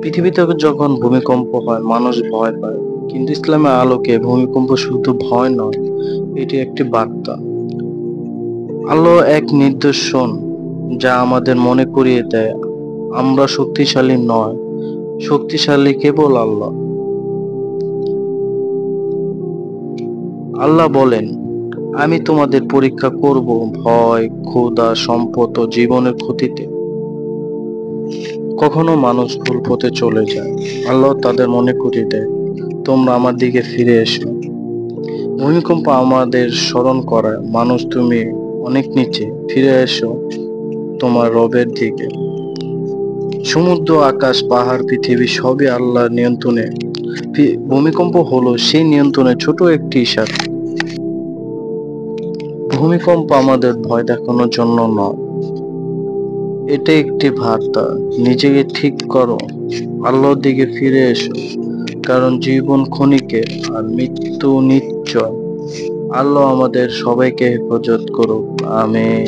পৃথিবীতে যখন ভূমিকম্প হয় মানুষ ভয় পায়, কিন্তু ইসলামের আলোকে ভূমিকম্প শুধু ভয় নয়, এটি একটি বার্তা। আলো এক নিদর্শন যা আমাদের মনে করিয়ে দেয় আমরা শক্তিশালী নয়, শক্তিশালী কেবল আল্লাহ। আল্লাহ বলেন, আমি তোমাদের পরীক্ষা করব ভয়, ক্ষুধা, সম্পদ ও জীবনের ক্ষতিতে। কখনো মানুষ ভুল পথে চলে যায়, আল্লাহ তাদের মনে করিয়ে দেয়, তোমরা আমার দিকে ফিরে এসো। ভূমিকম্প আমাদের স্মরণ করায়, মানুষ তুমি অনেক নিচে, ফিরে এসো তোমার রবের দিকে। সমুদ্র, আকাশ, পাহাড়, পৃথিবী সবই আল্লাহর নিয়ন্ত্রণে। ভূমিকম্প হলো সেই নিয়ন্ত্রণের ছোট একটি ইশারা। ভূমিকম্প আমাদের ভয় দেখানোর জন্য নয়, এটা একটি বার্তা। নিজেকে ঠিক করো, আল্লাহর দিকে ফিরে এসো, কারণ জীবন ক্ষণিকের আর মৃত্যু নিশ্চয়। আল্লাহ আমাদের সবাইকে হেফাজত করুক, আমিন।